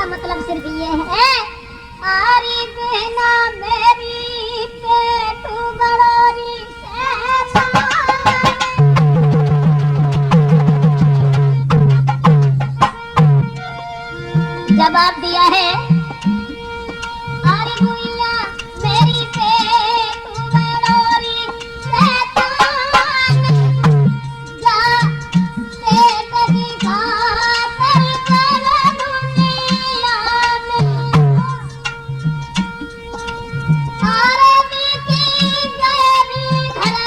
मतलब सिर्फ ये है, आरी बहना मेरी पेट बड़ोरी जवाब दिया है, आरी भुइया मेरी पेट बड़ोरी शैतान जा पेट की खातर कर दुनिया में आरे की गैरी घर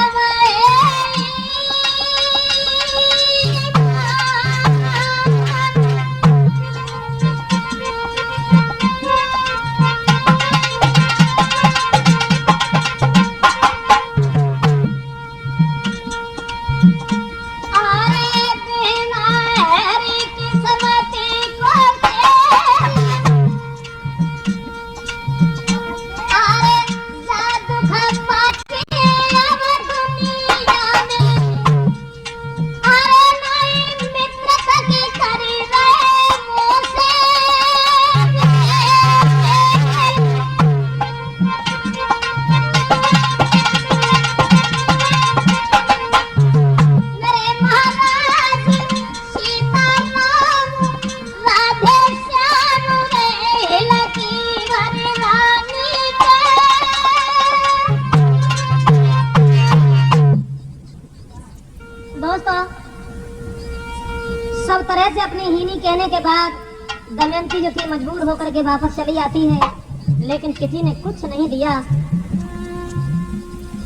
सब तरह से अपनी हीनी कहने के बाद दमयंती जो थी मजबूर होकर के वापस चली आती है, लेकिन किसी ने कुछ नहीं दिया।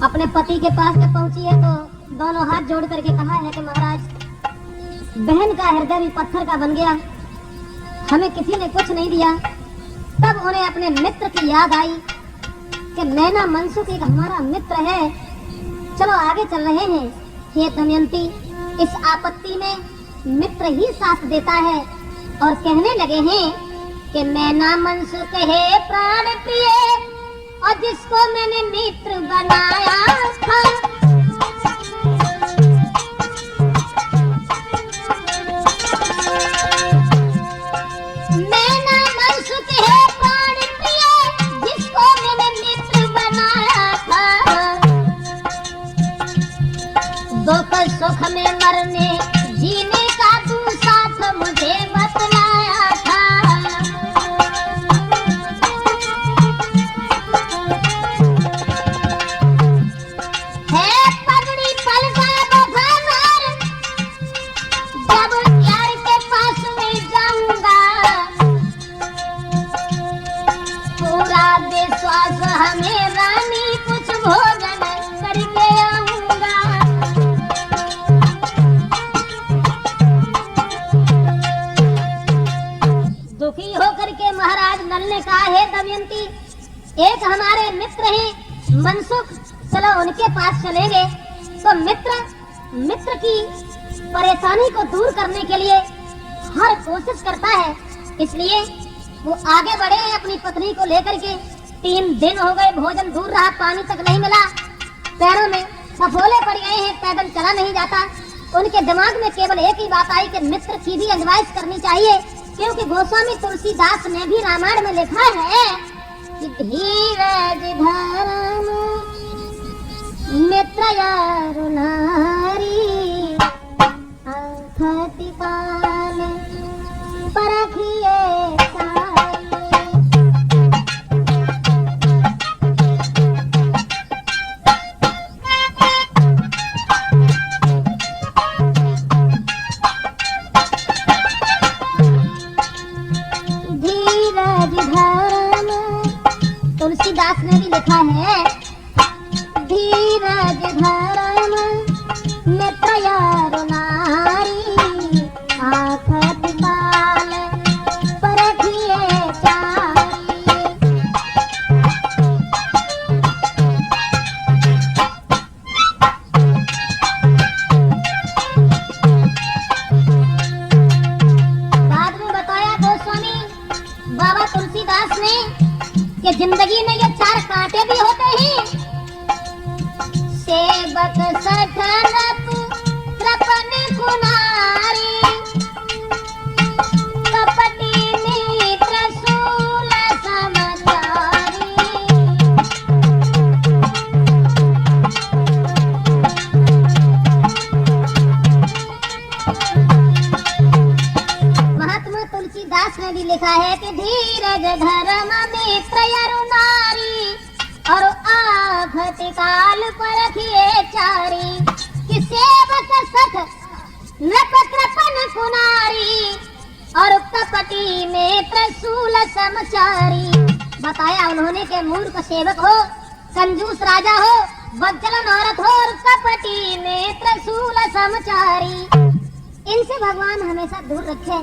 अपने पति के पास जब पहुंची है तो दोनों हाथ जोड़ करके कहा है कि महाराज, बहन का हृदय भी पत्थर का बन गया, हमें किसी ने कुछ नहीं दिया। तब उन्हें अपने मित्र की याद आई कि मैना मनसुख एक हमारा मित्र है, चलो आगे चल रहे हैं। हे दमयंती, इस आपत्ति में मित्र ही साथ देता है और कहने लगे हैं कि मैना मनसुख है प्राण प्रिय और जिसको मैंने मित्र बनाया था। मैना मनसुख है प्राण प्रिय जिसको मैंने मित्र बनाया था। दुख सुख में मरने जीने का तू साथ मुझे बतलाया था। है पगड़ी पलका बधार जब यार के पास में जाऊंगा, पूरा विश्वास हमें रानी कुछ भोजन करके आऊंगा। दुखी होकर के महाराज नल ने कहा, है दमयंती, एक हमारे मित्र हैं मनसुख, चलो उनके पास चलेंगे। तो मित्र की परेशानी को दूर करने के लिए हर कोशिश करता है, इसलिए वो आगे बढ़े हैं अपनी पत्नी को लेकर के। 3 दिन हो गए, भोजन दूर रहा, पानी तक नहीं मिला, पैरों में फफोले पड़ गए हैं, पैदल चला नहीं जाता। उनके दिमाग में केवल एक ही बात आई कि मित्र की भी एडवाइस करनी चाहिए, क्योंकि गोस्वामी तुलसीदास ने भी रामायण में लिखा है कि धीरज धर्म मित्र यारु नारी आखति काल परखिए सारी। धीरज धर्म तुलसीदास ने भी लिखा है, धीरज धर्म मित्र यारु नारी आखति काल परखिए चारी। बाद में बताया गोस्वामी बाबा तुलसीदास ने कि जिंदगी में ये 4 कांटे भी होते हैं। सेवक सठन कृपन कुनारी, कपटी मित्र में भी लिखा है कि धीरज धर्म मित्र यरु नारी और आफत काल परखिए चारी कि सेवक सख नृप कृपन कुनारी और कपटी में प्रसूल समचारी। बताया उन्होंने के मूर्ख सेवक हो, कंजूस राजा हो, बदचलन औरत हो और कपटी में प्रसूल समचारी। इनसे भगवान हमेशा दूर रखे।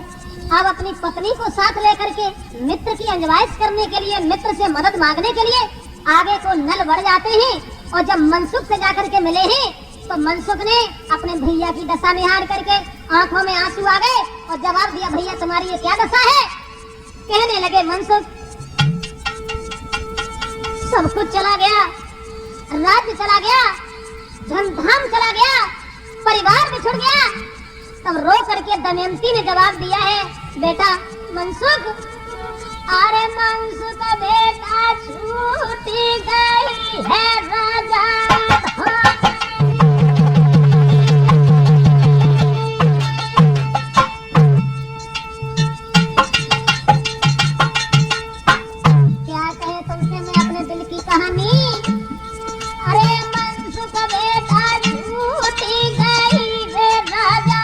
अब अपनी पत्नी को साथ लेकर के मित्र की अंजवाइश करने के लिए, मित्र से मदद मांगने के लिए आगे को नल बढ़ जाते हैं। और जब मनसुख से जाकर के मिले हैं तो मनसुख ने अपने भैया की दशा निहार करके आंखों में आंसू आ गए और जवाब दिया, भैया तुम्हारी ये क्या दशा है? कहने लगे मनसुख, सब कुछ चला गया, राज्य चला गया, धन धाम चला गया, परिवार बिछुड़ गया। तब रो करके दमयंती ने जवाब दिया है, बेटा मनसुख, अरे मनसुख बेटा छूटी गई है राजा क्या कहे तुमसे मैं अपने दिल की कहानी। अरे मनसुख बेटा छूटी गई है राजा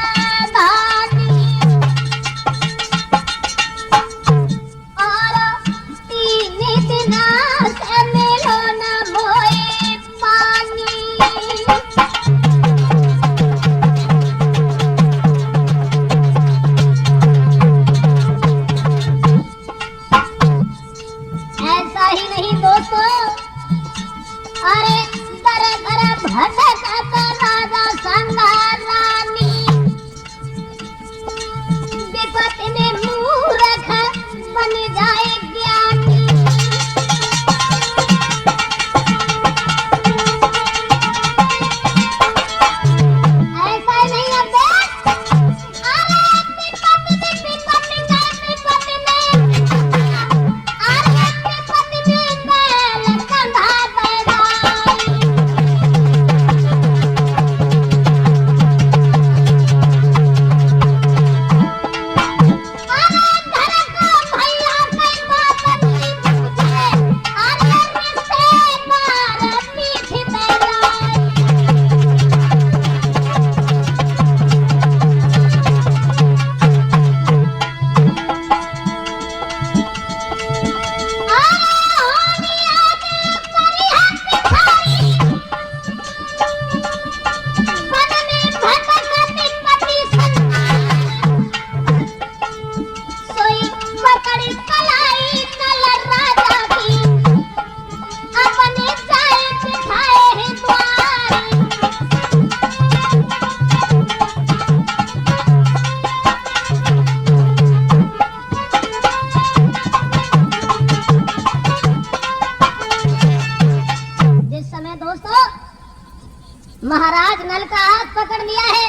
महाराज नल का हाथ पकड़ लिया है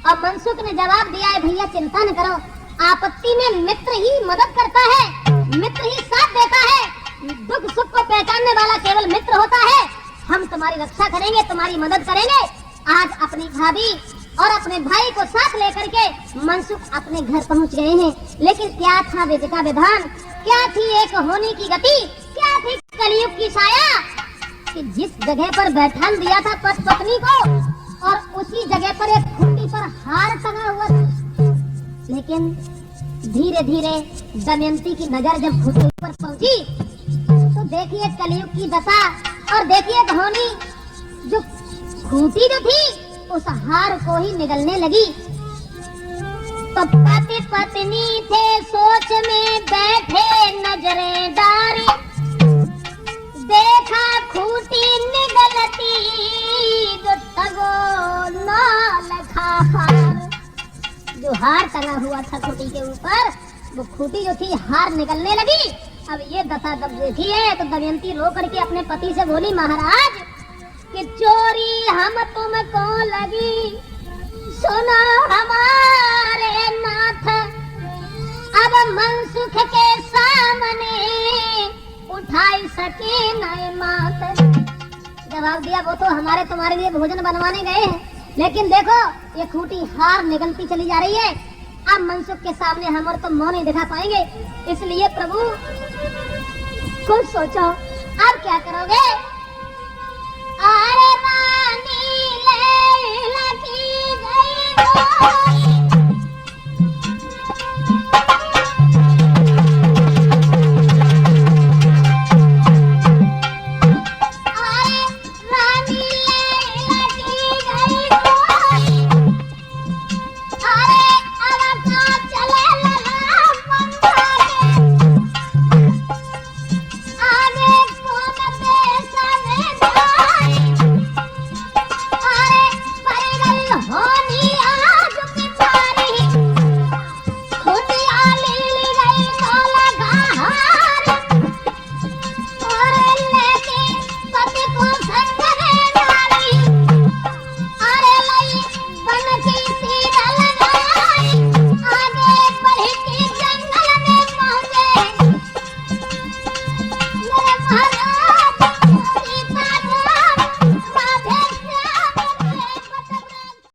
और मनसुख ने जवाब दिया है, भैया चिंता न करो, आपत्ति में मित्र ही मदद करता है, मित्र ही साथ देता है। दुख सुख को पहचानने वाला केवल मित्र होता है। हम तुम्हारी रक्षा करेंगे, तुम्हारी मदद करेंगे। आज अपनी भाभी और अपने भाई को साथ लेकर के मनसुख अपने घर पहुंच गए हैं। लेकिन क्या था विधि का विधान, क्या थी एक होने की गति, क्या थी कलयुग की छाया कि जिस जगह पर बैठान दिया था पति पत्नी को और उसी जगह पर एक खूंटी पर हार टंगा हुआ था। लेकिन धीरे धीरे दमयंती की नजर जब खूंटी पर पहुंची तो देखिए कलयुग की दशा और देखिए कहानी, जो खूंटी जो थी उस हार को ही निगलने लगी। तो पति पत्नी थे सोच में बैठे नजरें डारी, देखा खूंटी निगलती जो तगो नाल खा हार। जो हार टंगा हुआ था खूंटी के ऊपर, वो खूंटी जो थी हार निकलने लगी। अब ये दशा जब देखी है तो दमयंती रो करके अपने पति से बोली, महाराज कि चोरी हम तुमको लगी, सुनो हमारे नाथ, अब मनसुख के सामने उठाई सके नए मात। जवाब दिया, वो तो हमारे तुम्हारे लिए भोजन बनवाने गए हैं, लेकिन देखो ये खूंटी हार निकलती चली जा रही है। अब मनसुख के सामने हम और तो मुंह नहीं दिखा पाएंगे, इसलिए प्रभु कुछ सोचो, अब क्या करोगे? अरे रानी लैला की गई